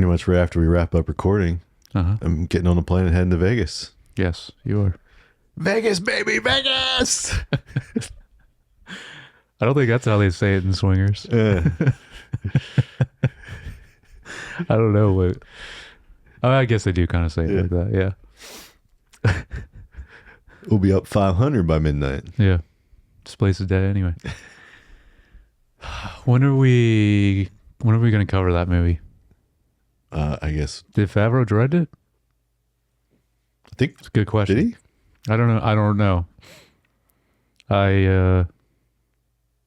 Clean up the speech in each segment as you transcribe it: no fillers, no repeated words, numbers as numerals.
pretty much right after we wrap up recording. I'm getting on a plane and heading to Vegas. Yes, you are. Vegas, baby, Vegas! I don't think that's how they say it in Swingers. I don't know what. I guess they do kind of say it like that. Yeah. We'll be up 500 by midnight. Yeah. This place is dead anyway. When are we going to cover that movie? I guess. Did Favreau direct it? I think. It's a good question. Did he? I don't know.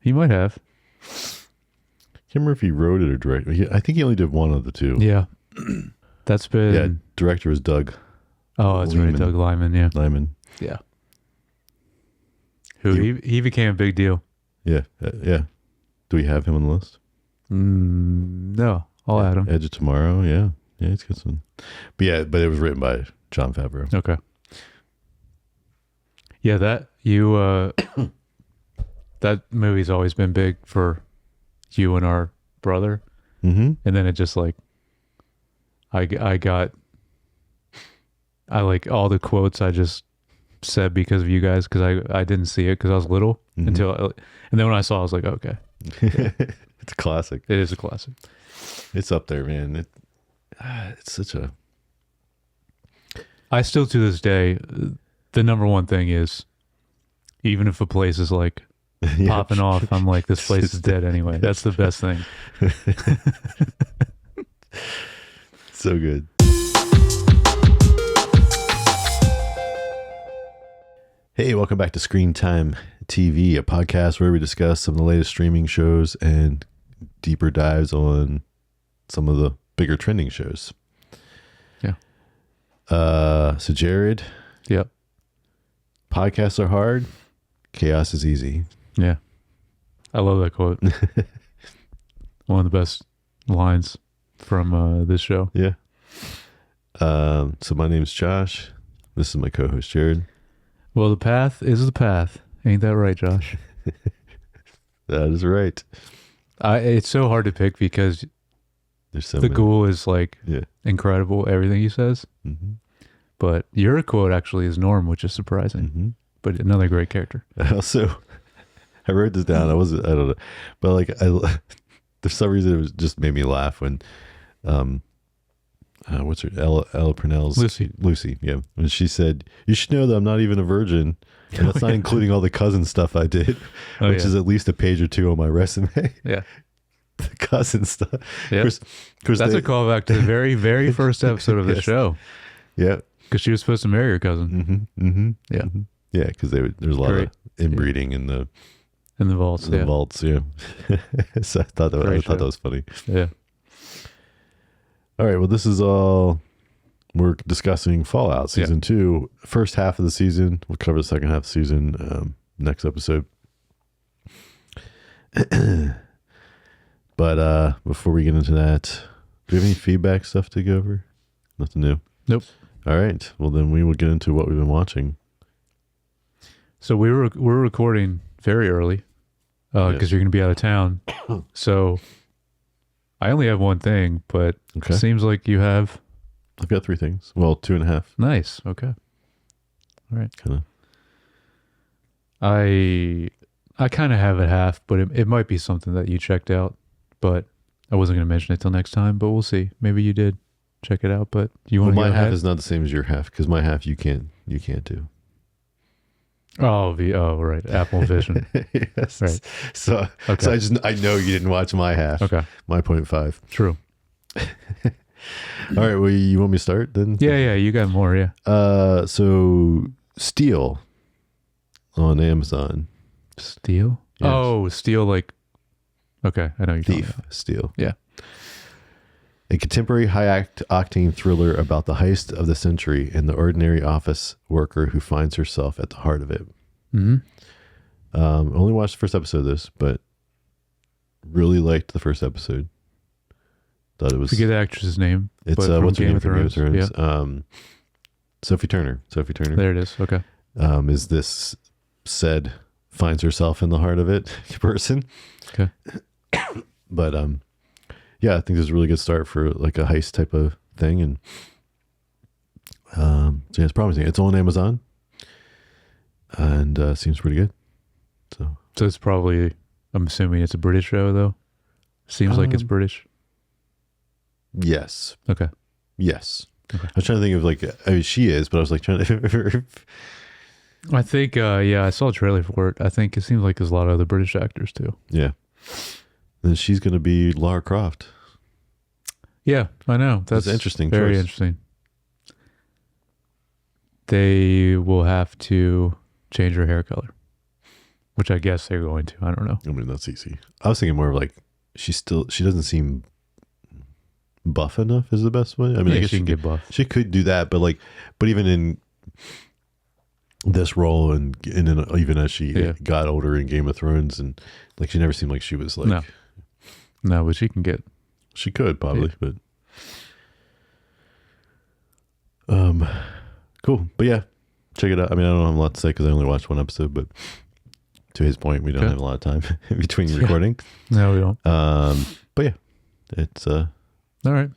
He might have. Can't remember if he wrote it or directed. I think he only did one of the two. Yeah. That's been. Yeah. Director was Doug. Oh, that's Liman. right. Doug Liman. Yeah. Lyman. Yeah. He became a big deal. Yeah. Yeah. Do we have him on the list? No. I'll add him. Edge of Tomorrow. Yeah. Yeah. He's got some. But it was written by Jon Favreau. Okay. Yeah. That movie's always been big for you and our brother. Mm-hmm. And then it just like, I like all the quotes I just said because of you guys, because I didn't see it because I was little and then when I saw it, I was like, okay. It's a classic. It is a classic. It's up there, man. It's such a... I still to this day, the number one thing is, even if a place is like popping off, I'm like, this place is dead anyway. That's the best thing. So good. Hey, welcome back to Screen Time TV, a podcast where we discuss some of the latest streaming shows and deeper dives on some of the bigger trending shows. Yeah. So Jared. Yep. Podcasts are hard. Chaos is easy. Yeah. I love that quote. One of the best lines from this show. Yeah. So my name's Josh. This is my co-host Jared. Well, the path is the path. Ain't that right, Josh? That is right. It's so hard to pick because There's so the many. ghoul is like Yeah. incredible, everything he says. Mm-hmm. But your quote actually is Norm, which is surprising. Mm-hmm. But another great character. I wrote this down. I don't know, but like for some reason it was just made me laugh when, what's her Ella Purnell's Lucy, yeah, when she said, "You should know that I'm not even a virgin, and that's not including all the cousin stuff I did, which is at least a page or two on my resume." Yeah, the cousin stuff. Yeah, that's a callback to the very, very first episode of the show. Yeah, because she was supposed to marry her cousin. Mm-hmm. Mm-hmm. Yeah, mm-hmm. Yeah, because there's a lot of inbreeding in the vaults. The vaults, yeah. So I thought that was funny. Yeah. All right. Well, this is all we're discussing Fallout season 2, first half of the season. We'll cover the second half of the season next episode. But before we get into that, do you have any feedback stuff to go over? Nothing new. Nope. All right. Well, then we will get into what we've been watching. So we're recording very early because you're going to be out of town. So I only have one thing, but it seems like you have. I've got 3 things. Well, 2.5. Nice. Okay. All right. Kind of. I kind of have it half, but it might be something that you checked out, but I wasn't going to mention it till next time, but we'll see. Maybe you did check it out, but you want to my go half ahead? is not the same as your half because my half you can't do. Oh, right. Apple Vision. Yes. Right. So I know you didn't watch my half. Okay. My 0.5. True. All right. Well, you want me to start then? Yeah. You got more. Yeah. So Steel on Amazon. Steel? Yes. Oh, Steel, like, okay. I know you're talking Thief about. Steel. Yeah. A contemporary high-octane thriller about the heist of the century and the ordinary office worker who finds herself at the heart of it. Mm-hmm. Only watched the first episode of this, but really liked the first episode. Thought it was... Forget the actress's name. It's what's her name from Game of Thrones? Yeah. Sophie Turner. There it is. Okay. Is this said finds herself in the heart of it person? Okay. But yeah, I think this is a really good start for like a heist type of thing. And so yeah, it's promising. It's on Amazon and seems pretty good. So it's probably, I'm assuming it's a British show though. Seems like it's British. Yes. Okay. Yes. Okay. I was trying to think of like, I mean, she is, but I was like trying to. I think, I saw a trailer for it. I think it seems like there's a lot of other British actors too. Yeah. And she's going to be Lara Croft. Yeah, I know. That's interesting. Very choice. Interesting. They will have to change her hair color, which I guess they're going to. I don't know. I mean, that's easy. I was thinking more of like, she doesn't seem buff enough is the best way. I mean, yeah, I guess she can get buff. She could do that, but even in this role and even as she got older in Game of Thrones, and like she never seemed like she was like no, but she can get. She could probably, but cool. But yeah, check it out. I mean, I don't have a lot to say because I only watched one episode, but to his point, we don't have a lot of time between recording. No, we don't. But yeah, it's all right.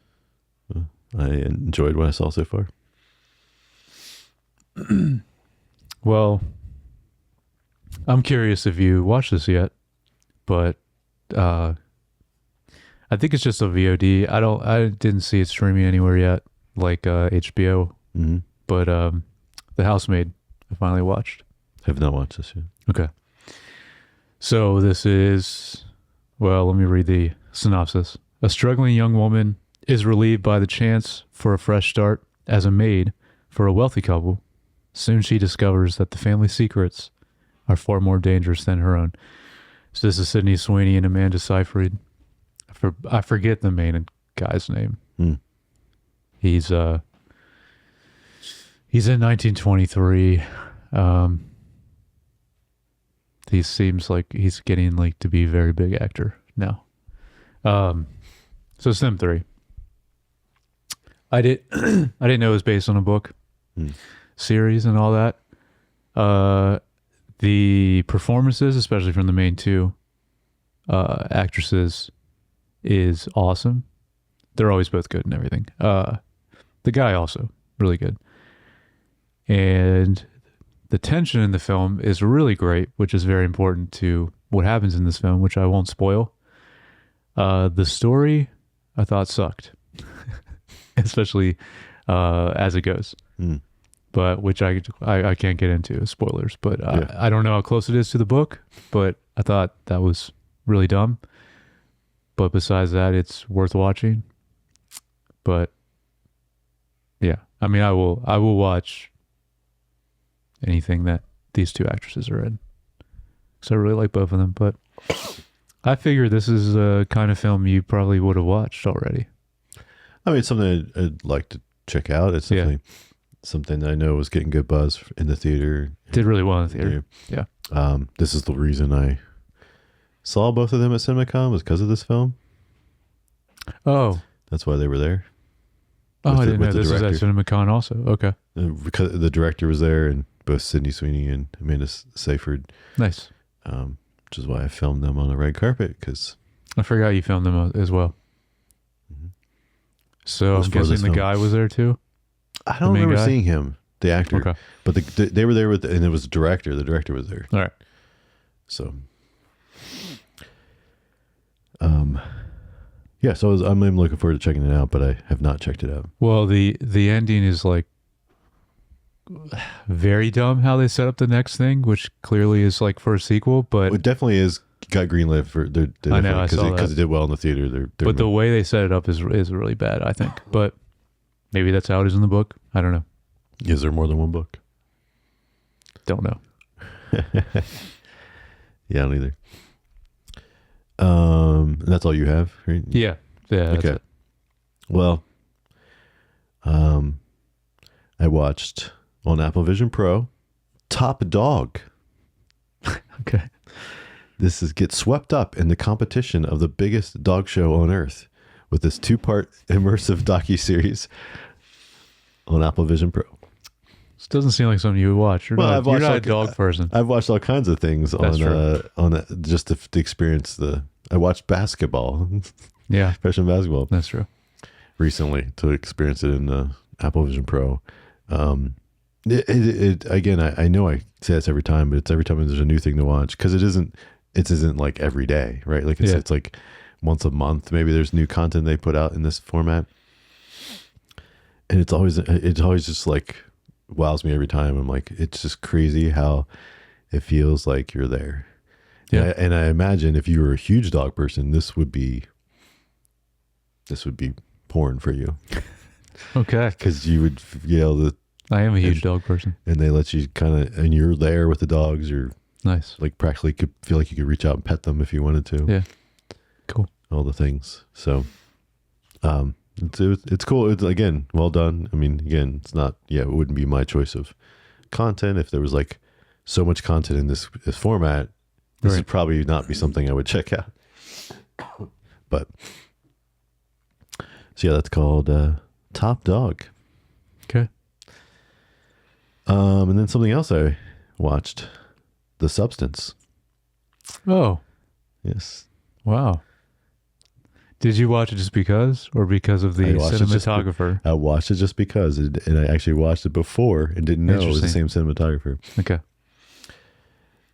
I enjoyed what I saw so far. Well, I'm curious if you watched this yet, but I think it's just a VOD. I didn't see it streaming anywhere yet, like HBO. Mm-hmm. But The Housemaid, I finally watched. Have not watched this yet. Okay. So this is, well, let me read the synopsis. A struggling young woman is relieved by the chance for a fresh start as a maid for a wealthy couple. Soon she discovers that the family secrets are far more dangerous than her own. So this is Sydney Sweeney and Amanda Seyfried. I forget the main guy's name. He's in 1923. He seems like he's getting like to be a very big actor now. So Sim 3. I didn't know it was based on a book series and all that. The performances, especially from the main two actresses, is awesome. They're always both good and everything. The guy also really good. And the tension in the film is really great, which is very important to what happens in this film, which I won't spoil. The story I thought sucked, especially as it goes. But which I can't get into spoilers. But I don't know how close it is to the book, but I thought that was really dumb. But besides that, it's worth watching. But yeah, I mean, I will watch anything that these two actresses are in, because I really like both of them. But I figure this is a kind of film you probably would have watched already. I mean, it's something I'd like to check out. It's definitely something that I know was getting good buzz in the theater. Did really well in the theater. Yeah. This is the reason I saw both of them at CinemaCon, was because of this film. Oh. That's why they were there. Oh, I didn't know this was at CinemaCon also. Okay. Because the director was there, and both Sydney Sweeney and Amanda Seyfried. Nice. Which is why I filmed them on the red carpet, because I forgot you filmed them as well. Mm-hmm. So I'm guessing the guy was there too? I don't remember seeing him, the actor. Okay. But they were there and it was the director. The director was there. All right. So, yeah, so I'm looking forward to checking it out, but I have not checked it out. Well, the ending is like very dumb how they set up the next thing, which clearly is like for a sequel, but it definitely is got greenlit for. I know, because it did well in the theater. But the way they set it up is really bad, I think. But maybe that's how it is in the book. I don't know. Is there more than one book? Don't know. Yeah, I don't either. And that's all you have, right? Yeah. That's okay. It. Well, I watched on Apple Vision Pro Top Dog. Okay. This gets swept up in the competition of the biggest dog show on earth with this 2-part immersive docuseries on Apple Vision Pro. This doesn't seem like something you would watch. You're not a dog person. I've watched all kinds of things on just to experience I watched basketball. Yeah, Freshman basketball that's true. recently to experience it in the Apple Vision Pro. Again, I know I say this every time, but it's every time there's a new thing to watch because it isn't like every day, right? Like it's like once a month, maybe there's new content they put out in this format. And it's always just like wows me every time. I'm like, it's just crazy how it feels like you're there. Yeah. And I imagine if you were a huge dog person, this would be porn for you. Okay. Because you would be able to, I am a huge dog person. and they let you and you're there with the dogs. You're Nice. like practically could feel like you could reach out and pet them if you wanted to. Yeah. Cool. All the things. So, it's cool. It's, again, well done. I mean, again, it's not, it wouldn't be my choice of content if there was like so much content in this format. This would probably not be something I would check out. But so yeah, that's called Top Dog. Okay. And then something else I watched, The Substance. Oh, Yes. wow. Did you watch it just because, or because of the cinematographer? I watched it just because, and I actually watched it before and didn't know it was the same cinematographer. Okay.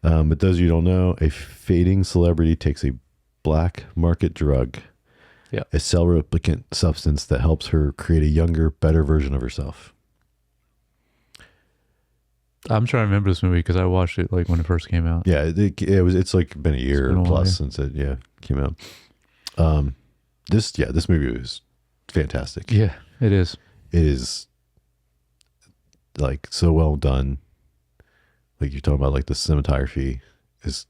But those of you who don't know, a fading celebrity takes a black market drug, a cell replicant substance that helps her create a younger, better version of herself. I'm trying to remember this movie because I watched it like when it first came out. Yeah, it's like been a year plus since it came out. This movie was fantastic. Yeah, it is. It is like so well done. Like you're talking about, like the cinematography is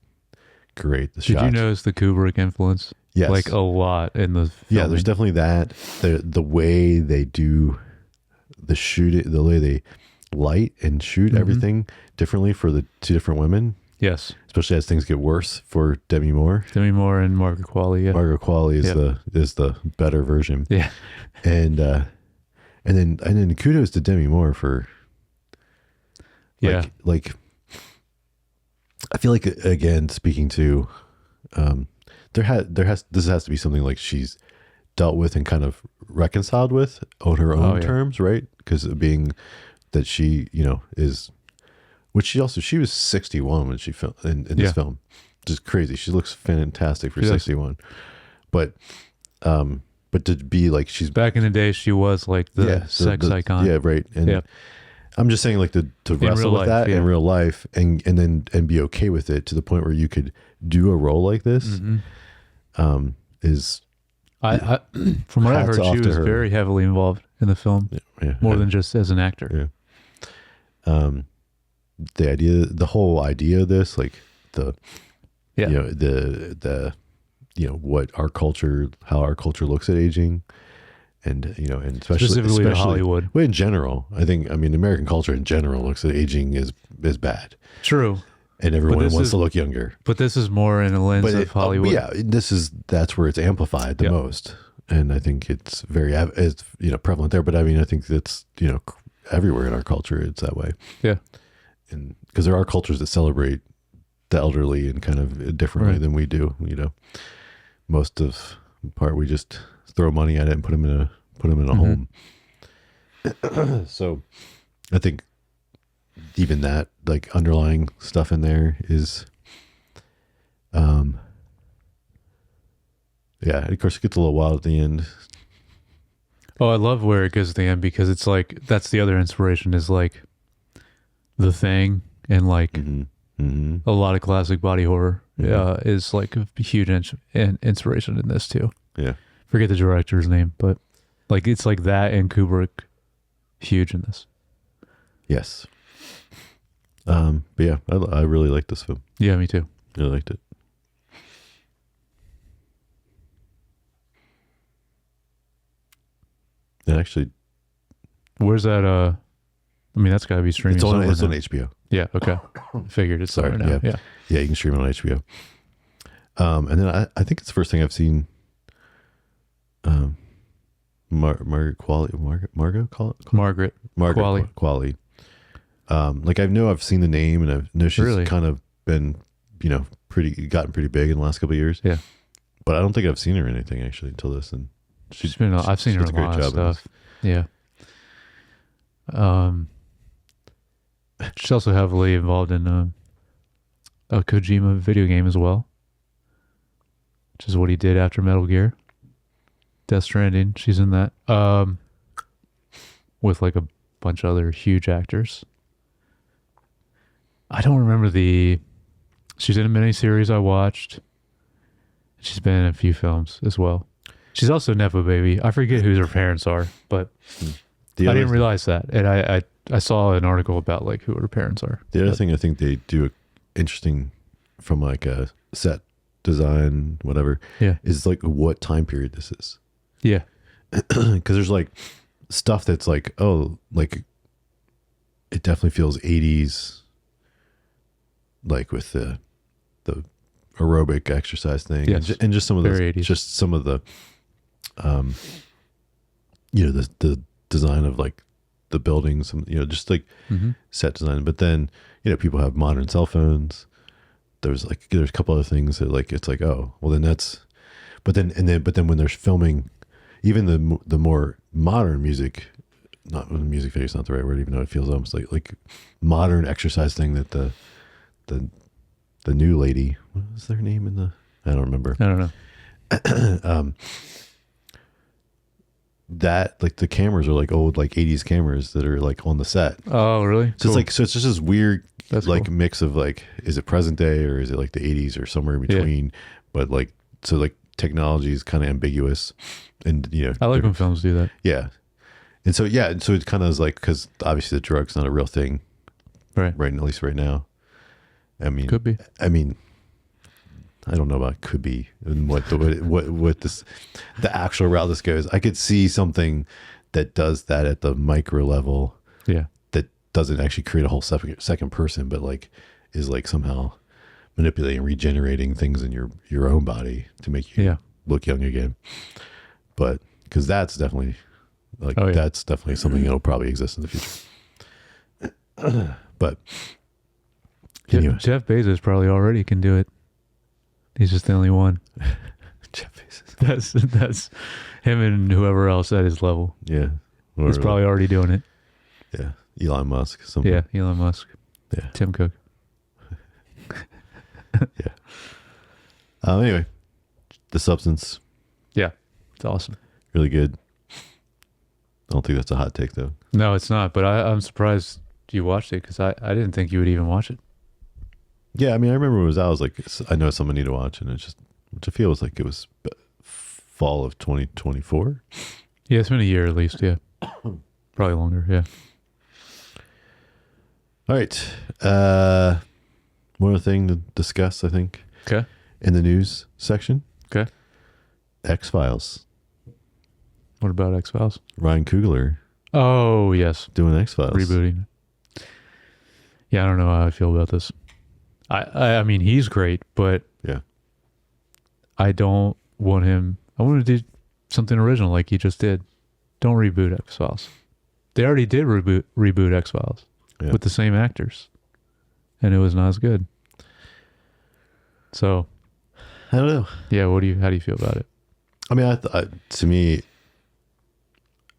great. Did you notice the Kubrick influence? Yes. Like a lot in the filming. Yeah, there's definitely that. The way they do the shooting, the way they light and shoot everything differently for the two different women. Yes. Especially as things get worse for Demi Moore. Demi Moore and Margaret Qualley. Yeah. Margaret Qualley is the better version. Yeah. And then kudos to Demi Moore for like I feel like, again, speaking to this has to be something like she's dealt with and kind of reconciled with on her own terms, right? Because being that she, is, which she was 61 when she filmed in this film, which is crazy. She looks fantastic for 61, but to be like, she's back in the day, she was like the sex icon. Yeah. Right. And I'm just saying, like, to wrestle with that in real life and be okay with it to the point where you could do a role like this, is, I from what I heard, she was very heavily involved in the film, more than just as an actor. The whole idea of this, like what our culture, how our culture looks at aging, and and especially Hollywood. Well, in general, American culture in general looks at aging as bad. True. And everyone wants to look younger. But this is more in a lens of Hollywood. That's where it's amplified the most. And I think it's it's prevalent there. But I think that's, everywhere in our culture, it's that way. Yeah. And because there are cultures that celebrate the elderly in kind of differently than we do, most of the part, we just throw money at it and put them in a home. So I think even that, like, underlying stuff in there is, of course it gets a little wild at the end. Oh, I love where it goes at the end, because it's like, that's the other inspiration, is like The Thing, and like a lot of classic body horror is like a huge inspiration in this too. Yeah. Forget the director's name, but like it's like that and Kubrick, huge in this. Yes. But yeah, I really like this film. Yeah, me too. I liked it. And actually, where's that? That's got to be streaming. It's on HBO. Yeah. Okay. Figured it's somewhere now. Yeah. Yeah, you can stream it on HBO. And then I think it's the first thing I've seen. Margaret Qualley. Margaret Qualley. Like, I know I've seen the name, and I know she's kind of been, gotten pretty big in the last couple of years. Yeah. but I don't think I've seen her in anything actually until this. And I've seen her in a lot of stuff. Yeah. She's also heavily involved in a Kojima video game as well, which is what he did after Metal Gear. Death Stranding. She's in that. With like a bunch of other huge actors. I don't remember she's in a miniseries I watched. She's been in a few films as well. She's also Nepo baby. I forget who her parents are, but I didn't realize that. And I saw an article about like who her parents are. The other thing I think they do interesting from like a set design, whatever, is like what time period this is. Yeah. Because there's like stuff that's like, oh, like it definitely feels 80s, like with the aerobic exercise thing, and just some of the 80s. Just some of the the design of like the buildings, just like set design. But then people have modern cell phones. There's a couple other things that like it's like, oh well, then that's, but then when they're filming even the more modern music, not music video is not the right word, even though it feels almost like modern exercise thing that the new lady, what was their name in the, I don't remember. I don't know. That like the cameras are like old like 80s cameras that are like on the set. Oh really? So cool. It's just this weird cool. Mix of like, is it present day or is it like the 80s or somewhere in between? Yeah. But like, so like technology is kind of ambiguous, and I like when films do that. Yeah. And so it kind of is like, because obviously the drug's not a real thing, right, at least right now. I mean, could be. I mean, I don't know about could be and what this, the actual route this goes. I could see something that does that at the micro level. Yeah. That doesn't actually create a whole second person, but like is like somehow manipulating, regenerating things in your own body to make you look young again. But because that's definitely like, that's definitely something that'll probably exist in the future. But anyway. Jeff Bezos probably already can do it. He's just the only one. Jeff Bezos. That's him and whoever else at his level. Yeah. He's probably already doing it. Yeah. Elon Musk. Yeah. Elon Musk. Yeah. Tim Cook. Yeah. Anyway, The Substance. Yeah. It's awesome. Really good. I don't think that's a hot take though. No, it's not. But I'm surprised you watched it, because I didn't think you would even watch it. Yeah, I mean, I remember when it was out, I was like, I know someone need to watch, and it's just, which I feel was like it was fall of 2024. Yeah, it's been a year at least, yeah. Probably longer, yeah. All right. One other thing to discuss, I think. Okay. In the news section. Okay. X-Files. What about X-Files? Ryan Coogler. Oh, yes. Doing X-Files. Rebooting. Yeah, I don't know how I feel about this. I mean, he's great, but yeah, I don't want him. I want to do something original like he just did. Don't reboot X-Files. They already did reboot X-Files with the same actors, and it was not as good. So, I don't know. Yeah, how do you feel about it? I mean, to me,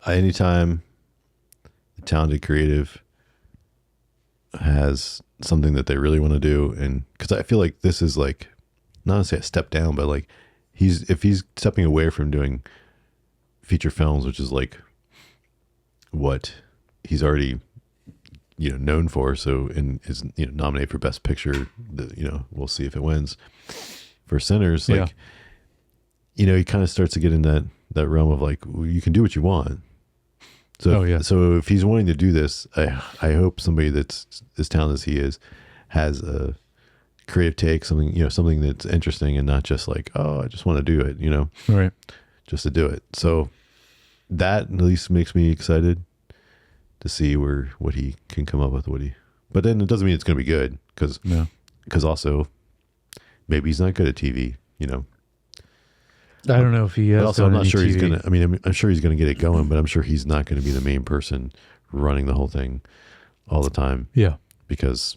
anytime a talented creative has something that they really want to do, and because I feel like this is like, not to say a step down, but like if he's stepping away from doing feature films, which is like what he's already known for, so and is nominated for Best Picture, we'll see if it wins for Sinners, like he kind of starts to get in that realm of like, well, you can do what you want. So, so if he's wanting to do this, I hope somebody that's as talented as he is has a creative take, something that's interesting, and not just like, oh, I just want to do it, right, just to do it. So that at least makes me excited to see what he can come up with. But then it doesn't mean it's going to be good, because also maybe he's not good at TV, I don't know if he has. But also, I'm not sure TV. he's gonna. I mean, I'm sure he's gonna get it going, but I'm sure he's not going to be the main person running the whole thing all the time. Yeah, because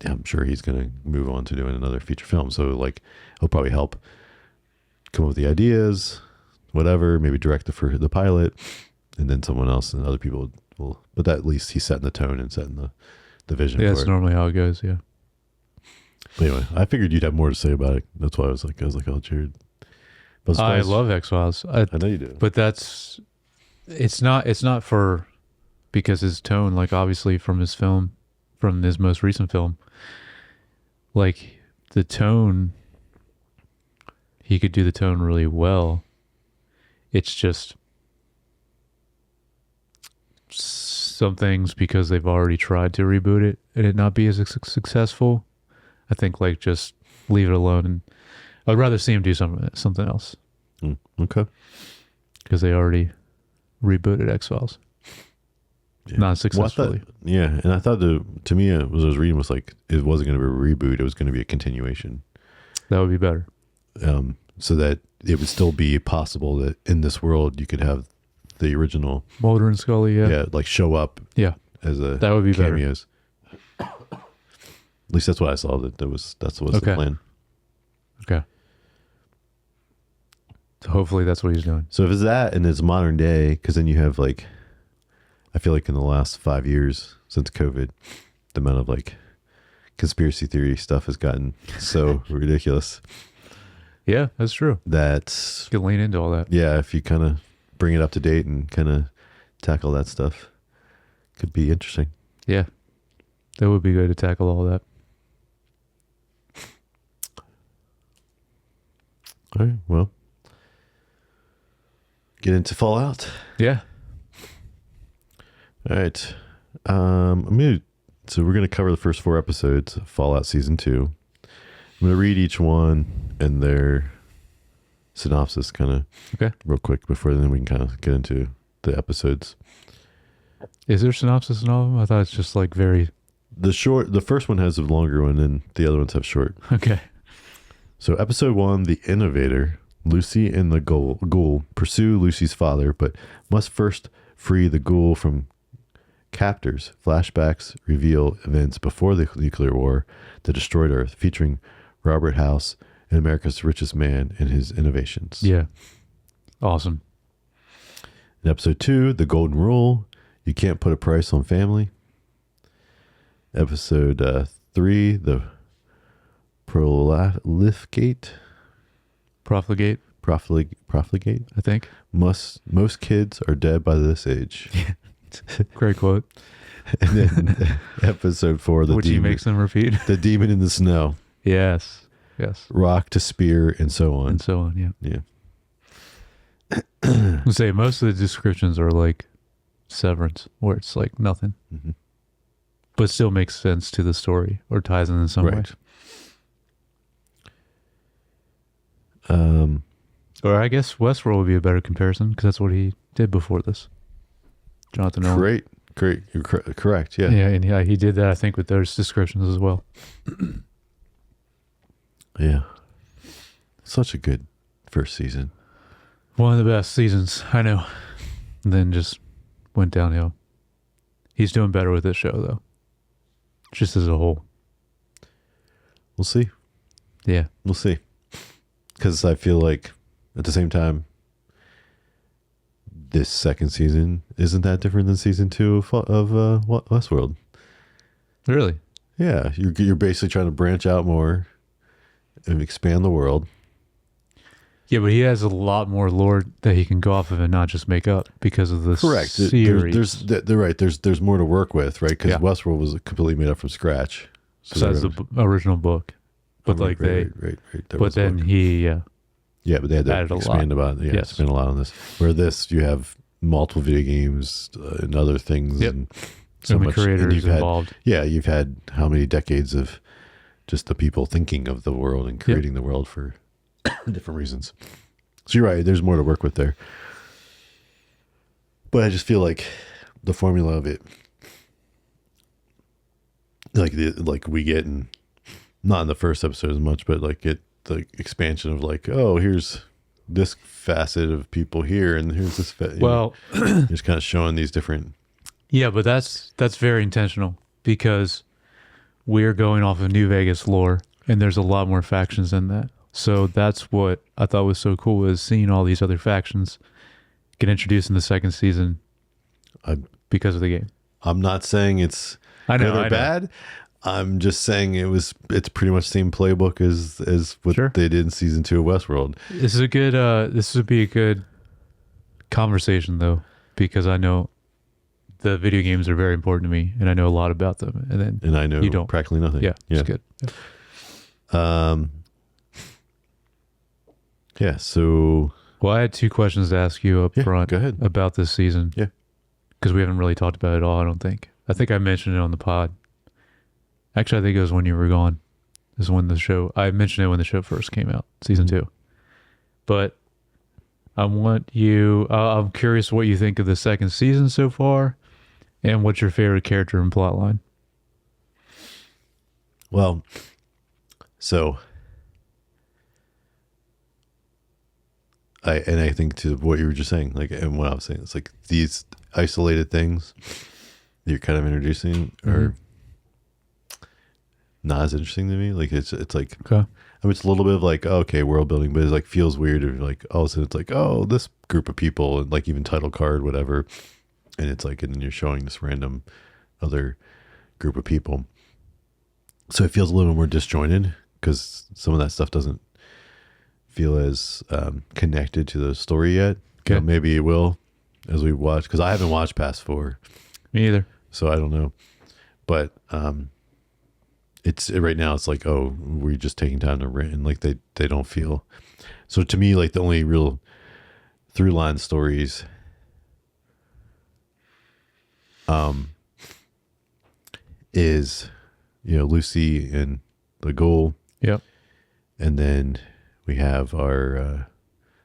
I'm sure he's going to move on to doing another feature film. So like, he'll probably help come up with the ideas, whatever, maybe direct the pilot, and then someone else and other people will, but at least he's setting the tone and setting the vision Yeah, for that's it. normally how it goes. Yeah. But anyway, I figured you'd have more to say about it. That's why I was like, oh, Jared. But I love X-Files. I know you do. But it's not for, because his tone, like obviously from his most recent film, like the tone, he could do the tone really well. It's just some things, because they've already tried to reboot it and it not be as successful. I think like just leave it alone, and I'd rather see him do something else. Okay. Because they already rebooted X-Files. Yeah. Not successfully. And I thought to me, what I was reading was like, it wasn't going to be a reboot. It was going to be a continuation. That would be better. So that it would still be possible that in this world you could have the original Mulder and Scully, yeah. like show up as a that would be cameos. At least that's what I saw. That's the plan. Okay. So hopefully that's what he's doing. So if it's that and it's modern day, because then you have like, I feel like in the last 5 years since COVID, the amount of like conspiracy theory stuff has gotten so ridiculous. Yeah, that's true. That You can lean into all that. yeah, if you kind of bring it up to date and kind of tackle that stuff, could be interesting. Yeah. That would be good to tackle all that. All right, well, get into Fallout. Yeah. All right. So we're gonna cover the first 4 episodes of Fallout Season 2. I'm gonna read each one and their synopsis kind of real quick before then we can kind of get into the episodes. Is there synopsis in all of them? I thought it's just like very... The first one has a longer one and the other ones have short. Okay. So episode 1, The Innovator. Lucy and the ghoul pursue Lucy's father, but must first free the ghoul from captors. Flashbacks reveal events before the nuclear war that destroyed Earth, featuring Robert House and America's richest man and his innovations. Yeah. Awesome. In episode 2, The Golden Rule. You can't put a price on family. Episode 3, The Prolificate. Profligate. I think. Most kids are dead by this age. Great quote. And then episode 4, Which he makes them repeat. The Demon in the Snow. Yes. Rock to Spear, and so on. And so on, yeah. Yeah. I say most of the descriptions are like Severance, where it's like nothing. Mm-hmm. But still makes sense to the story or ties in some way. Or I guess Westworld would be a better comparison because that's what he did before this. Jonathan Nolan. Great. You're correct. Yeah. Yeah, and he did that, I think, with those descriptions as well. Yeah. Such a good first season. One of the best seasons, I know. And then just went downhill. He's doing better with this show, though. Just as a whole. We'll see. Yeah. We'll see. Because I feel like at the same time, this second season isn't that different than season 2 of Westworld. Really? Yeah. You're basically trying to branch out more and expand the world. Yeah, but he has a lot more lore that he can go off of and not just make up because of the series. They're right. There's more to work with, right? Because Yeah. Westworld was completely made up from scratch. Besides the original book. But right. But then he... Yeah, but they had to added a expand lot. Yes. expand a lot on this. Where this, you have multiple video games and other things, Yep. and so many creators involved. You've had how many decades of just the people thinking of the world and creating the world for different reasons. So you're right. There's more to work with there. But I just feel like the formula of it, like we get in, not in the first episode as much, but like the expansion of like, oh, here's this facet of people here, and here's this. Just kind of showing these different. Yeah, but that's very intentional because we're going off of New Vegas lore, and there's a lot more factions in that. So that's what I thought was so cool, is seeing all these other factions get introduced in the second season because of the game. I'm not saying it's good or bad. I'm just saying it's pretty much the same playbook as what they did in season 2 of Westworld. This is a good this would be a good conversation though, because I know the video games are very important to me and I know a lot about them, and I know you don't practically nothing. Yeah. It's good. Yeah, so I had 2 questions to ask you up front go ahead. about this season. Yeah. Because we haven't really talked about it at all, I don't think. I think I mentioned it on the pod. Actually, I think it was when you were gone. This is when I mentioned it when the show first came out, season 2. But I'm curious what you think of the second season so far, and what's your favorite character and plot line? Well, so I think to what you were just saying, like, and what I was saying, it's like these isolated things that you're kind of introducing are not as interesting to me. Like it's like, okay. I mean, it's a little bit of like, okay, world building, but it's like feels weird. Or like all of a sudden it's like, oh, this group of people, and like even title card, whatever. And it's like, and then you're showing this random other group of people. So it feels a little more disjointed because some of that stuff doesn't feel as connected to the story yet. Okay. You know, maybe it will as we watch, because I haven't watched past 4. Me either. So I don't know. But it's right now it's like, oh, we're just taking time to rent, and like they don't feel. So to me, like the only real through line stories is, you know, Lucy and the Ghoul. Yep. And then we have our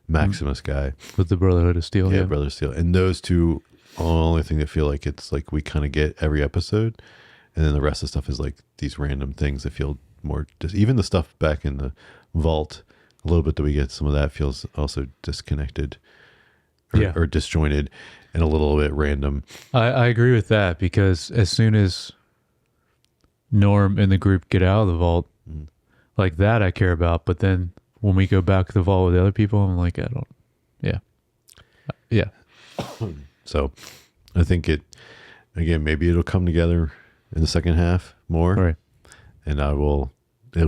Maximus guy with the Brotherhood of Steel. Yeah, Brother Steel. And those two are the only thing that feel like it's like we kind of get every episode. And then the rest of the stuff is like these random things that feel more just even the stuff back in the vault, a little bit that we get, some of that feels also disconnected or disjointed and a little bit random. I agree with that, because as soon as Norm and the group get out of the vault, like that I care about, but then when we go back to the vault with the other people, I'm like, yeah. So I think maybe it'll come together in the second half more, right? And it'll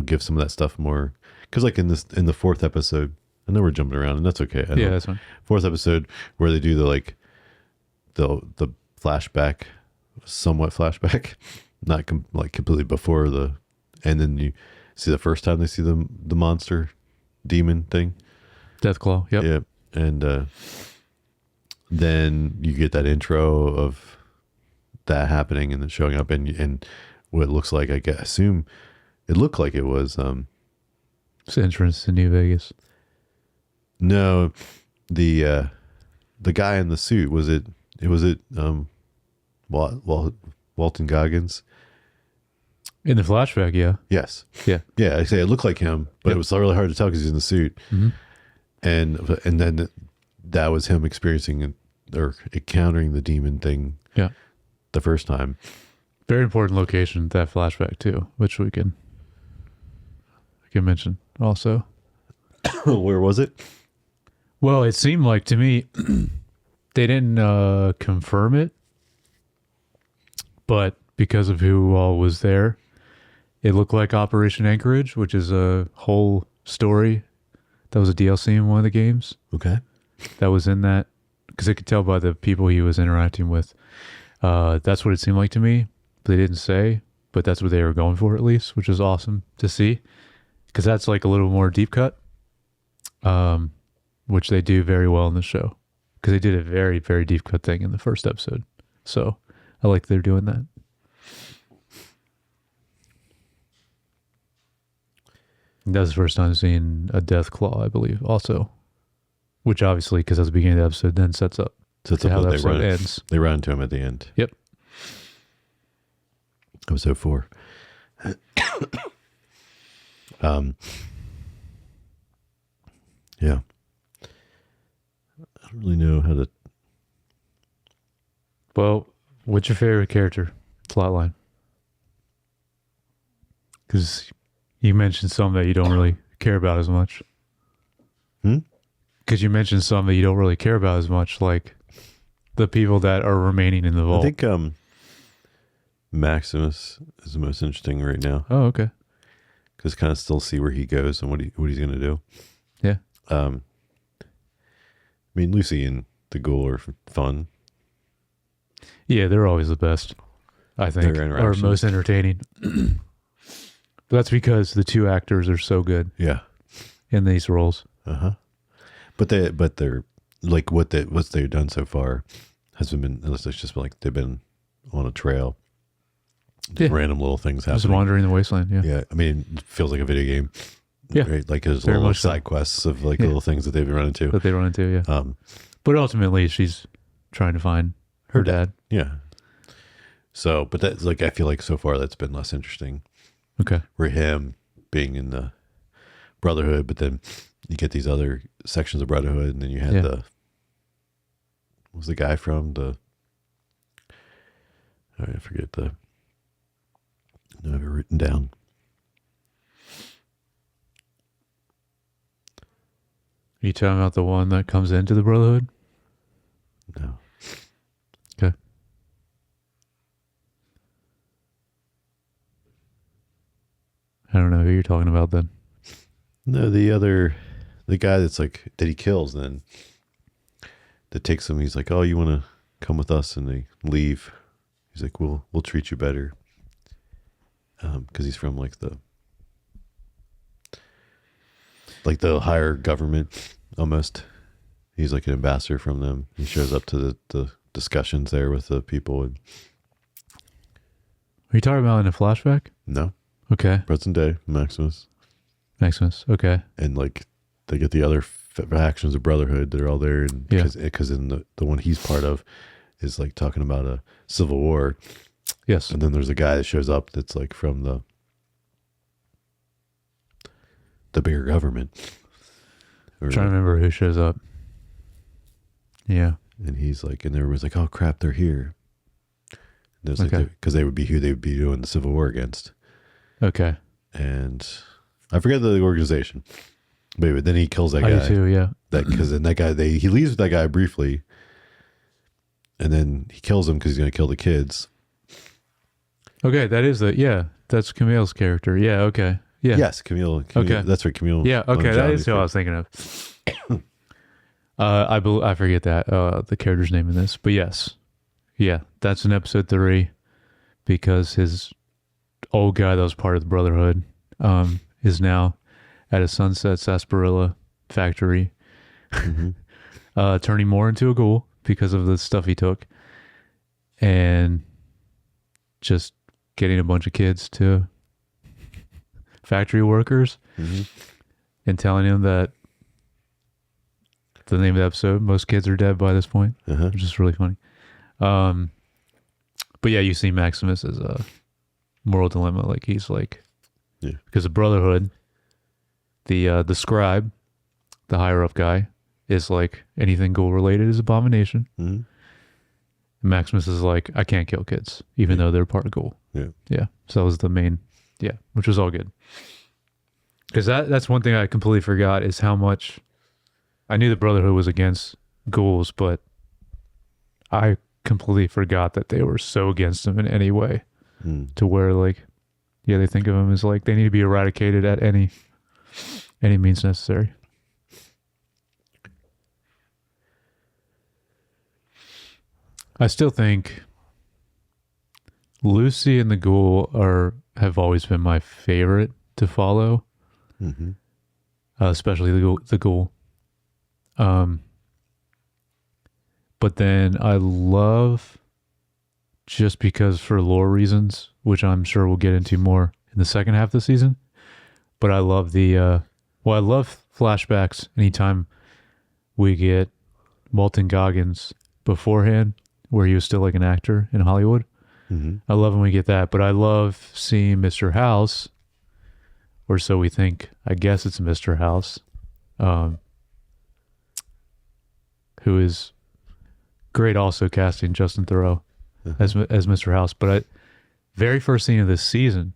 give some of that stuff more, because like in the 4th episode, I know we're jumping around and that's okay. That's fine. 4th episode where they do the flashback, somewhat flashback, not like completely before and then you see the first time they see the monster demon thing, Deathclaw. Yep. Yeah. And then you get that intro of that happening and then showing up and what it looks like, assume it looked like it was it's entrance to New Vegas. No, the guy in the suit, was it Walton Goggins? In the flashback, yeah. Yes. Yeah. Yeah, I say it looked like him, but it was really hard to tell because he's in the suit. Mm-hmm. And then that was him experiencing or encountering the demon thing. Yeah. The first time. Very important location, that flashback too, which I can mention also. Where was it? Well, it seemed like to me they didn't confirm it, but because of who all was there, it looked like Operation Anchorage, which is a whole story. That was a DLC in one of the games. Okay. That was in that, because I could tell by the people he was interacting with. That's what it seemed like to me. They didn't say, but that's what they were going for at least, which was awesome to see, because that's like a little more deep cut, which they do very well in the show, because they did a very, very deep cut thing in the first episode. So I like they're doing that. That was the first time seeing a Deathclaw, I believe, also, which obviously, because that's the beginning of the episode, then sets up how the episode ends. They run into him at the end. Yep. Episode 4. Yeah. I don't really know how to. Well, what's your favorite character plotline? Because you mentioned some that you don't really care about as much. Because you mentioned some that you don't really care about as much, like the people that are remaining in the vault. I think Maximus is the most interesting right now. Oh, okay. Because kind of still see where he goes and what he's going to do. Yeah. I mean, Lucy and the Ghoul are fun. Yeah, they're always the best, I think, or most entertaining. But that's because the two actors are so good. Yeah. In these roles. But they're like what they've done so far hasn't been, unless it's just like they've been on a trail. Just random little things happening. Just wandering the wasteland. Yeah. Yeah. I mean, it feels like a video game. Yeah. Right? Like there's little side quests of like little things that they've been running to. That they run into. Yeah. But ultimately, she's trying to find her dad. Yeah. So, but that's like, I feel like so far that's been less interesting. Okay. For him being in the Brotherhood, but then you get these other sections of Brotherhood, and then you had what was the guy from the, I forget I have it written down. Are you talking about the one that comes into the Brotherhood? No. Okay. I don't know who you're talking about then. No, the guy that's like, that he kills then, that takes him, he's like, oh, you want to come with us? And they leave. He's like, we'll treat you better. Because he's from like the higher government almost. He's like an ambassador from them. He shows up to the discussions there with the people. And are you talking about in a flashback? No. Okay. Present day, Maximus. Okay. And like they get the other factions of Brotherhood. They're all there, and because in the one he's part of is like talking about a civil war. Yes. And then there's a guy that shows up that's like from the bigger government. I'm trying to remember who shows up. Yeah. And he's like, and everybody's like, oh crap, they're here. And like, because they would be who they would be doing the civil war against. Okay. And I forget the organization, but then he kills that guy. I do too, yeah. Because then that guy, he leaves with that guy briefly, and then he kills him because he's going to kill the kids. Okay, that's Camille's character. Yeah, okay. Yeah. Yes, Camille. Okay. That's right, Camille. Yeah, okay, that is who I was thinking of. I forget that, the character's name in this, but yes. Yeah, that's in episode 3, because his old guy that was part of the Brotherhood is now at a Sunset Sarsaparilla factory, turning more into a ghoul because of the stuff he took, and just getting a bunch of kids to factory workers and telling him that the name of the episode, most kids are dead by this point, which is really funny. But yeah, you see Maximus as a moral dilemma. Like he's like, because the Brotherhood, the scribe, the higher up guy, is like anything ghoul related is abomination. Maximus is like, I can't kill kids, even though they're part of ghoul. Yeah. So that was the main, which was all good. Because that's one thing I completely forgot is how much I knew the Brotherhood was against ghouls, but I completely forgot that they were so against them in any way to where like, they think of them as like they need to be eradicated at any means necessary. I still think Lucy and the Ghoul have always been my favorite to follow, especially the Ghoul. But then I love, just because for lore reasons, which I'm sure we'll get into more in the second half of the season, but I love I love flashbacks anytime we get Walton Goggins beforehand, where he was still like an actor in Hollywood. I love when we get that, but I love seeing Mr. House, or so we think. I guess it's Mr. House, who is great, also casting Justin Theroux as Mr. House. But very first scene of this season,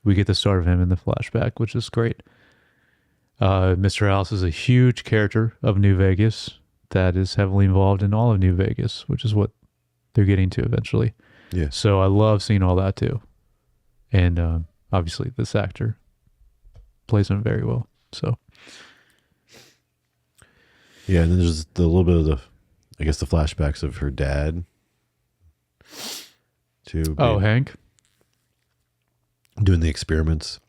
we get the start of him in the flashback, which is great. Mr. House is a huge character of New Vegas that is heavily involved in all of New Vegas, which is what they're getting to eventually. Yeah. So I love seeing all that too. And obviously this actor plays him very well. So yeah, and then there's the little bit of the, I guess, the flashbacks of her dad too. Hank. Doing the experiments.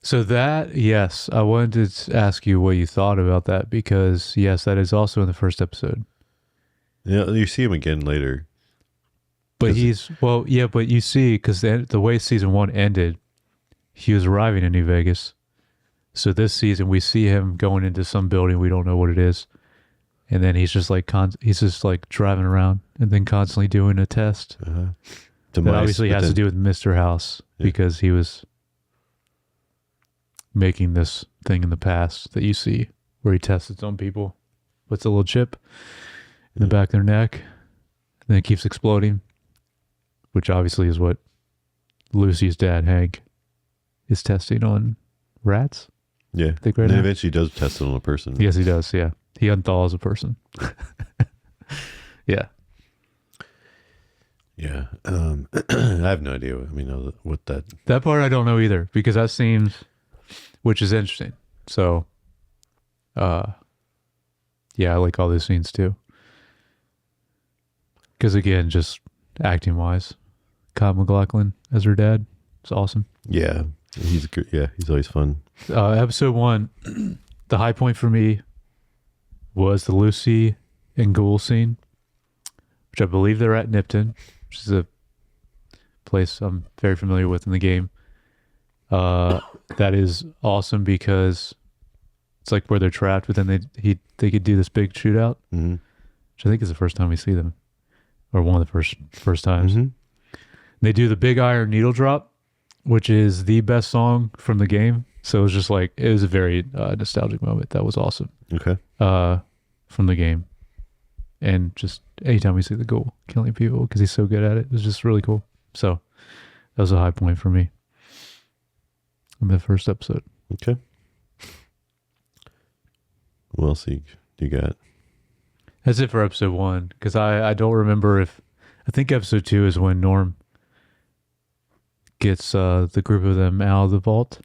So that, yes, I wanted to ask you what you thought about that because, yes, that is also in the first episode. Yeah, you see him again later. But but you see, because the way season 1 ended, he was arriving in New Vegas. So this season, we see him going into some building, we don't know what it is. And then he's just like driving around and then constantly doing a test. That obviously has to do with Mr. House because he was making this thing in the past that you see where he tested on people, puts a little chip in the back of their neck, and then it keeps exploding, which obviously is what Lucy's dad, Hank, is testing on rats. Yeah. I think right and then now. eventually he does test it on a person. Yes, he does. Yeah. He unthaws a person. Yeah. Yeah. I have no idea. What That part I don't know either because that seems, which is interesting. So, yeah, I like all those scenes too. Because again, just acting wise, Kyle MacLachlan as her dad, it's awesome. Yeah. He's good. Yeah. He's always fun. Episode 1, the high point for me was the Lucy and Ghoul scene, which I believe they're at Nipton, which is a place I'm very familiar with in the game. That is awesome because it's like where they're trapped, but then they could do this big shootout, which I think is the first time we see them, or one of the first times. They do the big iron needle drop, which is the best song from the game. So it was just like, it was a very nostalgic moment. That was awesome. Okay. From the game. And just anytime we see the Ghoul killing people, because he's so good at it, it was just really cool. So that was a high point for me in the first episode. Okay. What else you got? That's it for episode 1, because I don't remember if, I think episode 2 is when Norm gets the group of them out of the vault.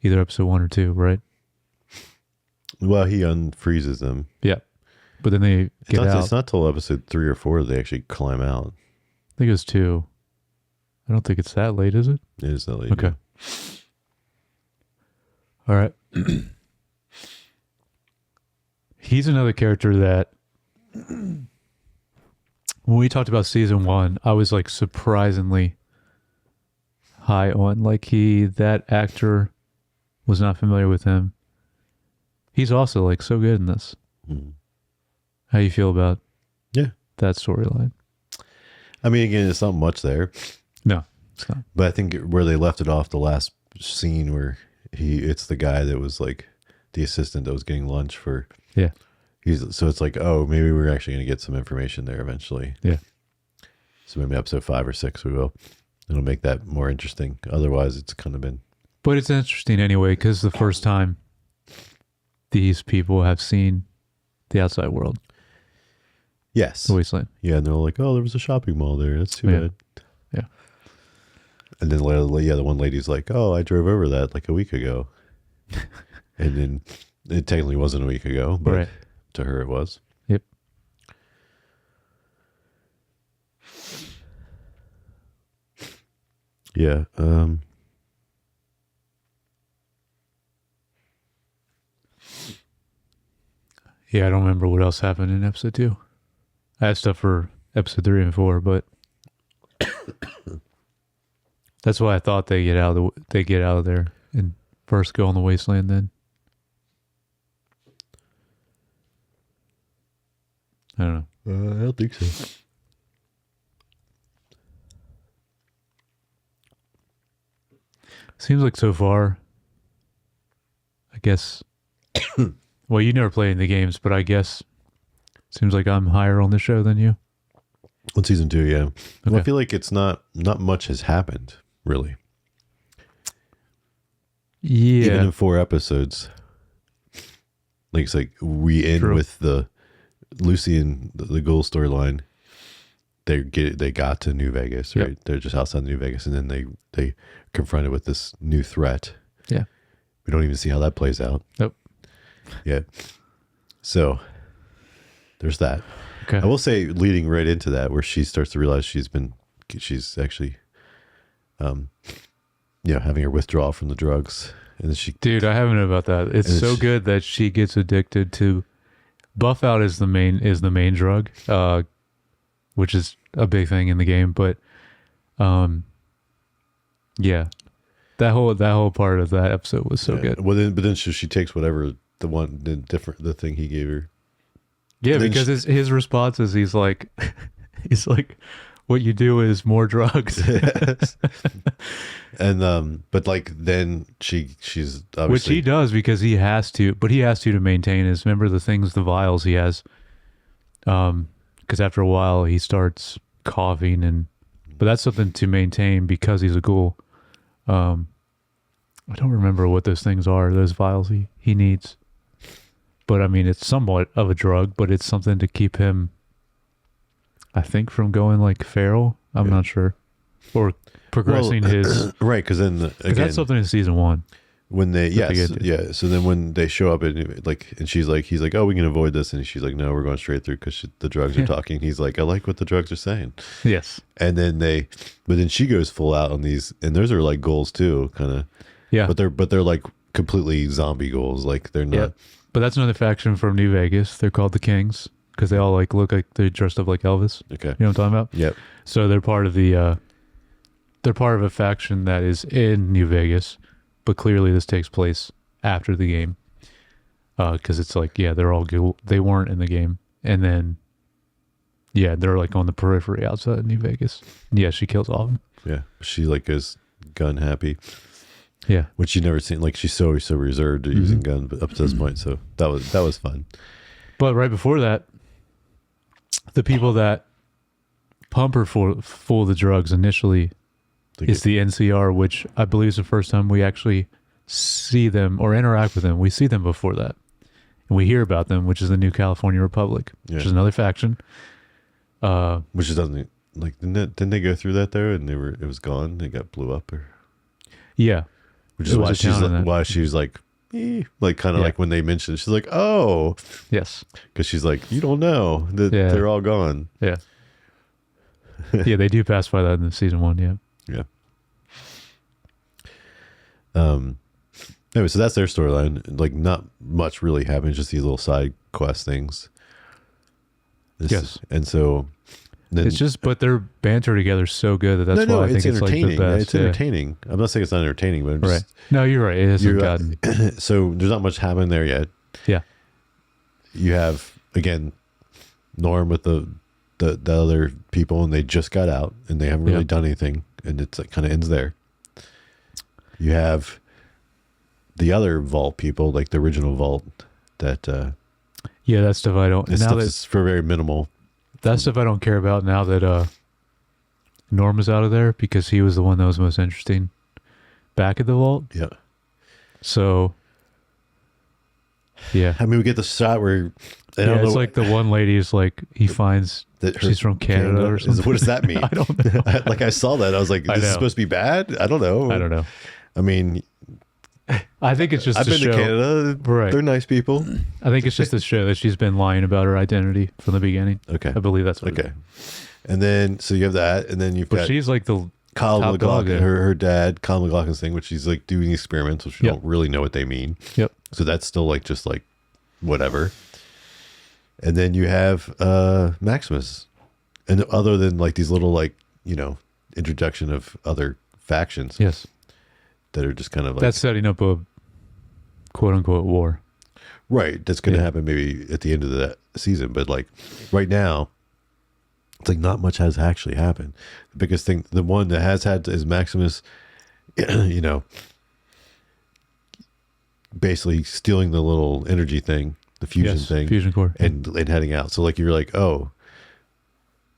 Either episode 1 or 2, right? Well, he unfreezes them. Yeah. But then they get out. It's not till episode 3 or 4 they actually climb out. I think it was 2. I don't think it's that late, is it? It is that late. Okay. All right. He's another character that when we talked about season 1, I was like surprisingly high on. Like that actor was not familiar with him. He's also like so good in this. How you feel about that storyline? I mean, again, it's not much there. No, it's not. But I think where they left it off, the last scene where it's the guy that was like the assistant that was getting lunch for. Yeah. So it's like, oh, maybe we're actually going to get some information there eventually. Yeah. So maybe episode 5 or 6 we will. It'll make that more interesting. Otherwise, it's kind of been. But it's interesting anyway, because the first time these people have seen the outside world. Yes. The wasteland. Yeah, and they're like, oh, there was a shopping mall there. That's too bad. Yeah. And then the one lady's like, oh, I drove over that like a week ago. And then it technically wasn't a week ago, but to her it was. Yep. Yeah. Yeah, I don't remember what else happened in episode 2. I had stuff for episode 3 and 4, but that's why I thought they get out of there and first go on the wasteland then. I don't know. I don't think so. Seems like so far, I guess, well, you never played the games, but I guess seems like I'm higher on the show than you. On season 2, yeah. Okay. Well, I feel like it's not much has happened, really. Yeah. Even in 4 episodes. Like it's like we end True. with the Lucy and the Ghoul storyline. They got to New Vegas, right? Yep. They're just outside New Vegas, and then they confronted with this new threat. Yeah. We don't even see how that plays out. Nope. Yeah. So there's that. Okay. I will say, leading right into that, where she starts to realize she's actually, having her withdrawal from the drugs, and then Dude, I haven't know about that. It's And so it's- good that she gets addicted to buff out is the main drug, which is a big thing in the game. But, yeah, that whole part of that episode was so good. Well, but then she takes whatever the thing he gave her. Yeah, And then because his response is he's like, what you do is more drugs, And but like then she's obviously, which he does because he has to, but he has to maintain his. Remember the vials he has, because after a while he starts coughing but that's something to maintain because he's a ghoul. I don't remember what those things are. Those vials he needs, but I mean it's somewhat of a drug, but it's something to keep him, I think, from going like feral. I'm not sure, or progressing his. right, because then again That's something in season 1. when they That's what they yeah, so then when they show up and he's like, oh, we can avoid this, and she's like, no, we're going straight through because the drugs are talking. He's like, I like what the drugs are saying. Yes. And then but then she goes full out on these, and those are like goals too, kind of. Yeah. But they're like completely zombie goals. Like they're not. Yeah. But that's another faction from New Vegas. They're called the Kings because they all like look like they're dressed up like Elvis. Okay. You know what I'm talking about? Yep. So they're part of they're part of a faction that is in New Vegas, but clearly this takes place after the game. Because it's like, yeah, they're all they weren't in the game, and then, yeah, they're like on the periphery outside of New Vegas. Yeah, she kills all of them. Yeah. She like goes gun happy, Yeah, which you never seen. Like she's so reserved to using guns, but up to this point, so that was fun. but right before that, the people that pump her full of the drugs initially is the NCR, which I believe is the first time we actually see them or interact with them. We see them before that, and we hear about them, which is the New California Republic, which is another faction. Which doesn't like didn't they go through that there and it was gone? It got blew up, or Yeah, which is It why was she's down in like, that. why she's like kind of Yeah. like when they mentioned it, she's like, oh, yes, because she's like, you don't know that Yeah. they're all gone. yeah, yeah. They do pass by that in the season 1. Yeah, Yeah. Anyway, so that's their storyline. Like, not much really happens, just these little side quest things. Yes. And so then, it's just, but their banter together so good that that's why I think it's like the entertaining. best. It's entertaining. I'm not saying it's not entertaining, but I'm Right. just, No, you're right. It hasn't gotten. so there's not much happening there yet. Yeah. You have, again, Norm with the other people, and they just got out and they haven't really Yeah. done anything, and it's like kind of ends there. You have the other vault people, like the original vault, that Yeah, that stuff I don't. this Now stuff that is for very minimal. that stuff I don't care about now that Norm is out of there because he was the one that was most interesting back at the vault. Yeah. So, yeah. I mean, we get the shot where I Yeah, don't it's know like the one lady is like, he finds that she's from Canada or something. What does that mean? I don't know. Like I saw that, I was like, I "This is know. supposed to be bad." I don't know. I don't know. I mean, I think it's just I've to been show. to Canada. Right. They're nice people. I think it's just to show that she's been lying about her identity from the beginning. Okay. I believe that's what it Okay. is. And then so you have that, and then you've But got she's like the Kyle top dog McLaughlin, there. her dad, Kyle McLaughlin's thing, which she's like doing experiments, which we Yep. don't really know what they mean. Yep. So that's still like just like whatever. And then you have Maximus, and other than like these little like introduction of other factions Yes. that are just kind of like That's setting up a quote unquote war. right. That's going to Yeah. happen maybe at the end of that season, but like right now, it's like not much has actually happened. The biggest thing, the one that has had is Maximus, basically stealing the little energy thing, the fusion thing, Fusion core. and heading out. So like you're like, oh,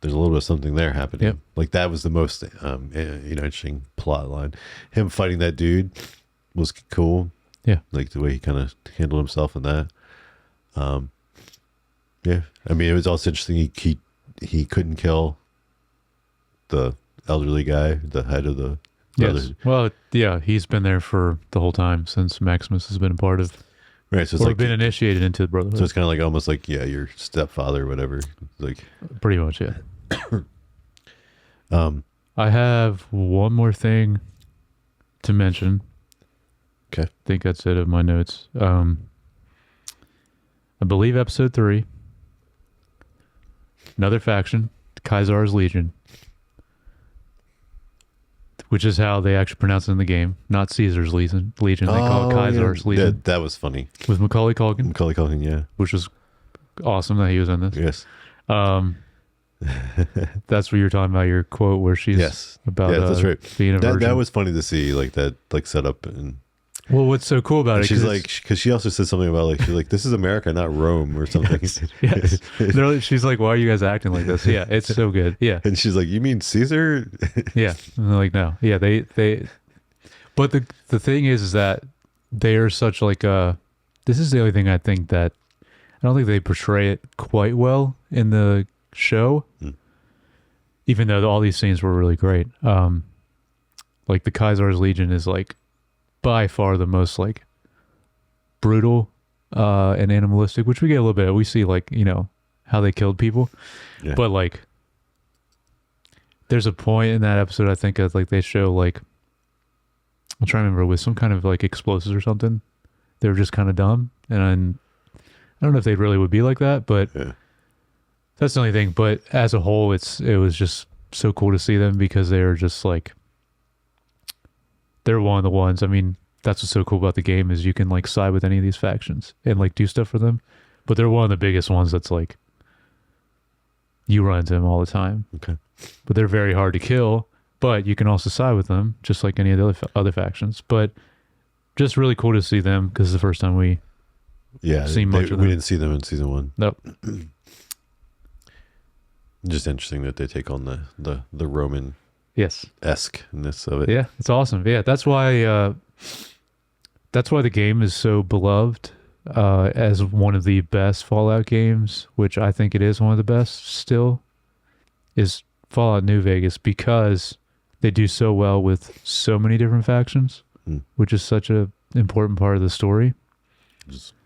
there's a little bit of something there happening. Yep. Like that was the most interesting plot line. Him fighting that dude was cool. Yeah. Like the way he kind of handled himself in that. Yeah. I mean, it was also interesting. He couldn't kill the elderly guy, the head of the Yes. Well, yeah, he's been there for the whole time since Maximus has been a part of, right. So it's or like been initiated into the Brotherhood. So it's kind of like almost like your stepfather or whatever. Like pretty much, yeah. I have one more thing to mention. Okay. I think that's it of my notes. I believe episode 3. Another faction, Caesar's Legion. Which is how they actually pronounce it in the game, not Caesar's Legion. They call it Caesar's Legion. That was funny. With Macaulay Culkin. Macaulay Culkin, yeah. Which was awesome that he was in this. Yes. That's what you're talking about, your quote where she's about that's right. being a virgin. That was funny to see, like that, like set up. And well, what's so cool about it? She's like, because she also said something about like, she's like, this is America, not Rome or something. Yes. She's like, why are you guys acting like this? Yeah, it's so good. Yeah. And she's like, you mean Caesar? Yeah. And they're like, no. Yeah, they. But the thing is that they are such like this is the only thing I think that I don't think they portray it quite well in the show, even though all these scenes were really great. Like the Caesar's Legion is like by far the most like brutal and animalistic, which we get a little bit. We see like, how they killed people, but like there's a point in that episode I think of, like they show like, I'm trying to remember, with some kind of like explosives or something. They were just kind of dumb, and I don't know if they really would be like that, but that's the only thing. But as a whole, it was just so cool to see them because they're just like, they're one of the ones. I mean, that's what's so cool about the game is you can like side with any of these factions and like do stuff for them, but they're one of the biggest ones that's like, you run into them all the time. Okay. But they're very hard to kill, but you can also side with them just like any of the other factions. But just really cool to see them because it's the first time we see much of them. We didn't see them in season 1. Nope. Just interesting that they take on the Roman esque-ness of it. Yeah, it's awesome. Yeah, that's why the game is so beloved as one of the best Fallout games, which I think it is one of the best still, is Fallout New Vegas, because they do so well with so many different factions, which is such a important part of the story.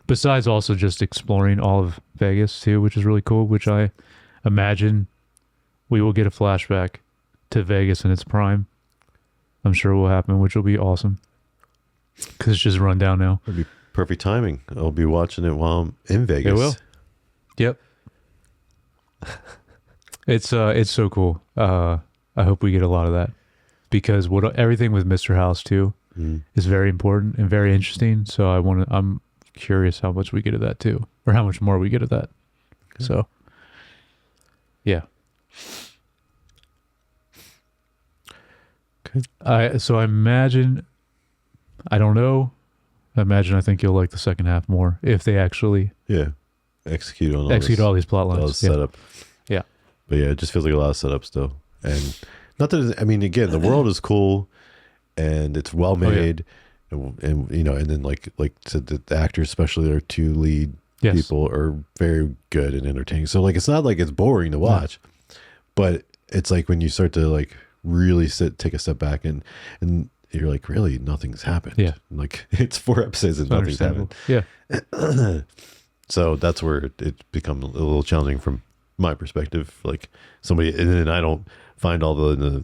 Besides also just exploring all of Vegas too, which is really cool, which I imagine we will get a flashback to Vegas in its prime. I'm sure will happen, which will be awesome because it's just run down now. It'll be perfect timing. I'll be watching it while I'm in Vegas. It will. Yep. It's so cool. I hope we get a lot of that because everything with Mr. House too is very important and very interesting. So I'm curious how much we get of that too, or how much more we get of that. Okay. So, yeah. Okay. I imagine, I don't know. I think you'll like the second half more if they actually execute all these plot lines. All this setup. Yeah. But yeah, it just feels like a lot of setup still. And not that, I mean, again, the world is cool and it's well made. And then like the actors, especially their 2 lead people, are very good and entertaining. So like, it's not like it's boring to watch, but it's like when you start to like really take a step back and you're like, really, nothing's happened. Yeah. Like it's 4 episodes and nothing's happened. Yeah. So that's where it becomes a little challenging from my perspective. Like somebody, and then I don't find all the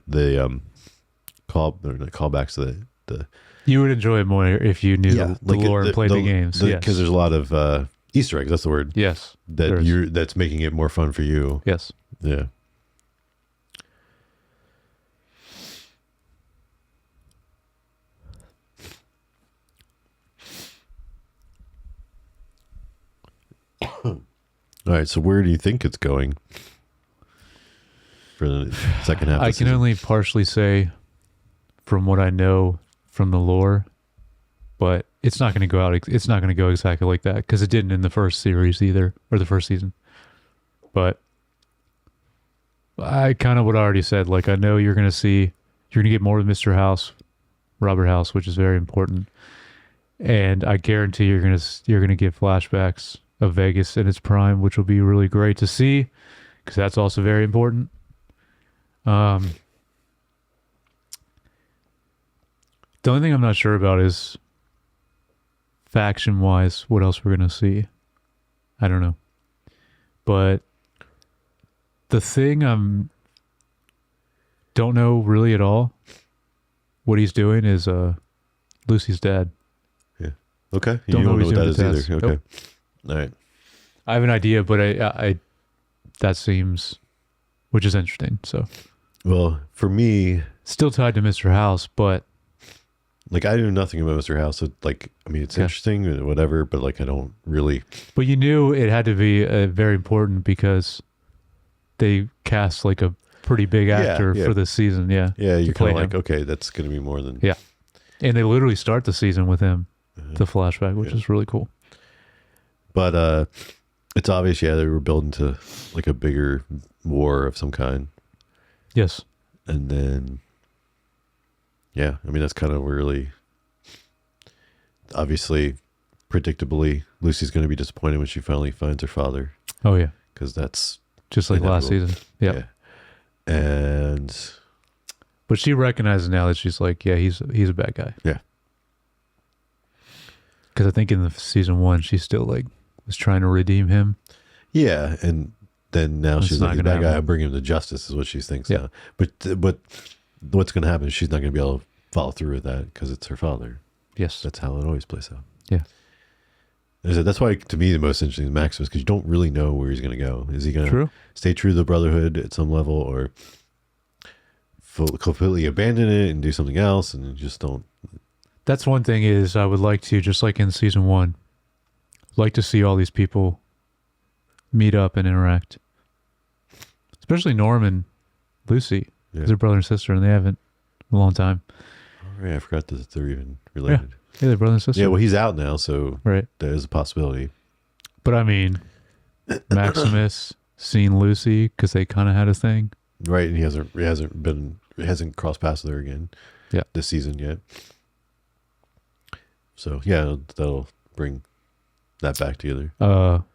callbacks to the. You would enjoy it more if you knew the lore and played the games. Because there's a lot of Easter eggs. That's the word. Yes. That's making it more fun for you. Yes. Yeah. All right, so where do you think it's going for the second half? I can only partially say from what I know from the lore, but it's not going to go out. It's not going to go exactly like that because it didn't in the first series either, or the first season. But I kind of what I already said. Like I know you're going to get more of Mr. House Robert House, which is very important. And I guarantee you're gonna get flashbacks of Vegas in its prime, which will be really great to see, because that's also very important. The only thing I'm not sure about is faction wise, what else we're gonna see. I don't know. But the thing don't know really at all what he's doing is Lucy's dad. Yeah. Okay. Don't know what he's that doing is the either. test. Okay. Nope. All right. I have an idea, but I that seems, which is interesting. So, Well, for me, still tied to Mr. House, but like I knew nothing about Mr. House. So, like, I mean, it's Okay. interesting and whatever, but like I don't really. but you knew it had to be very important because they cast like a pretty big Yeah, actor yeah. for this season. Yeah, Yeah, you're play kind of like, him. okay, that's going to be more than. Yeah. And they literally start the season with him, Uh-huh. the flashback, which Yeah. is really cool. But it's obvious, yeah, they were building to like a bigger war of some kind, Yes. and then, yeah, I mean that's kind of really, obviously, predictably, Lucy's going to be disappointed when she finally finds her father, Oh yeah. because that's Just like last Inevitable. season. Yeah. and But she recognizes now that she's like, yeah, he's a bad guy. Yeah. Because I think in the season 1, she still like was trying to redeem him. yeah, and then now It's she's not like, that gonna guy, happen. I'm bringing him to justice, is what she thinks Yeah. now. But what's going to happen is she's not going to be able to follow through with that because it's her father. Yes. That's how it always plays out. Yeah. That's why, to me, the most interesting is Maximus, because you don't really know where he's going to go. Is he going to True. stay true to the Brotherhood at some level, or completely abandon it and do something else, and you just don't? That's one thing is I would like to, just like in season 1, like to see all these people meet up and interact. Especially Norm and Lucy. Yeah. They're brother and sister, and they haven't in a long time. Oh, yeah, I forgot that they're even related. Yeah, they're brother and sister. Yeah, well, he's out now, so right. there is a possibility. But I mean, Maximus seeing Lucy because they kind of had a thing. Right, and he hasn't crossed paths with her again. Yeah. This season yet. So yeah, that'll bring that back together. Well,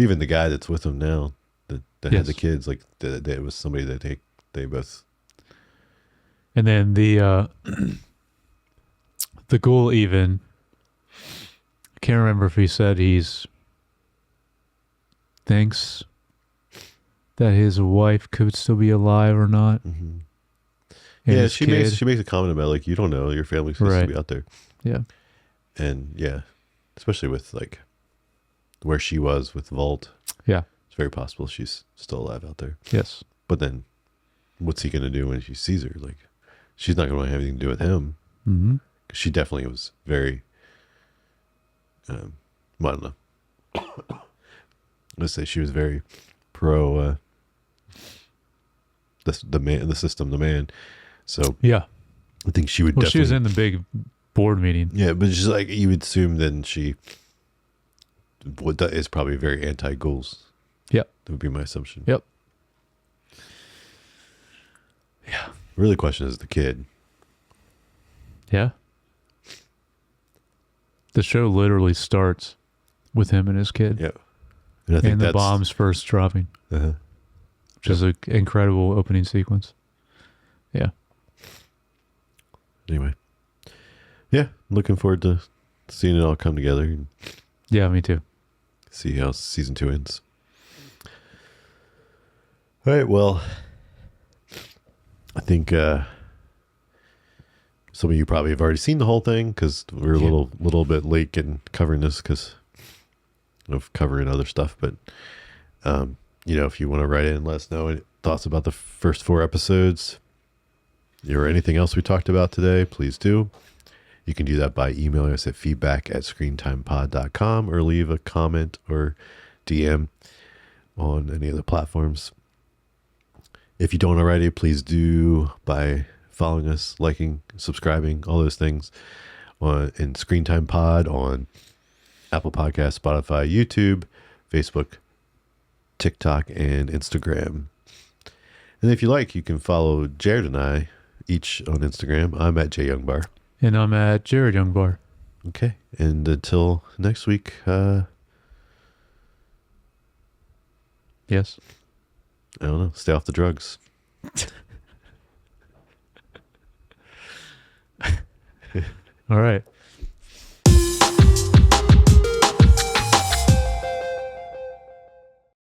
even the guy that's with him now, that had Yes. the kids, like that was somebody that they both. And then the ghoul even, I can't remember if he said thinks that his wife could still be alive or not. Mm-hmm. And Yeah, his she kid. makes a comment about like, you don't know, your family's supposed Right. to be out there, Yeah. and yeah, especially with like where she was with Vault. Yeah. It's very possible she's still alive out there. Yes. But then, what's he gonna do when she sees her? Like, she's not gonna want anything to do with him. Mm-hmm. 'Cause she definitely was very, well, I don't know. Let's say she was very pro the system, the man. So Yeah. I think she would Well, definitely. she was in the big board meeting. Yeah, but just like you would assume, then she is probably very anti-ghouls. Yep. That would be my assumption. Yep. Really, the question is the kid. Yeah. The show literally starts with him and his kid. Yeah, and I think And the that's bombs first dropping, Uh-huh. which is an incredible opening sequence. Yeah. Anyway, yeah, looking forward to seeing it all come together and Yeah, me too. see how season 2 ends. All right, well, I think some of you probably have already seen the whole thing because we're a Yeah. little bit late in covering this because of covering other stuff. But if you want to write in and let us know any thoughts about the first 4 episodes or anything else we talked about today, please do. You can do that by emailing us at feedback@screentimepod.com or leave a comment or DM on any of the platforms. If you don't already, please do by following us, liking, subscribing, all those things in Screen Time Pod on Apple Podcasts, Spotify, YouTube, Facebook, TikTok, and Instagram. And if you like, you can follow Jared and I each on Instagram. I'm at JYoungBar. And I'm at Jared Youngbar. Okay. And until next week, Yes. I don't know. Stay off the drugs. All right.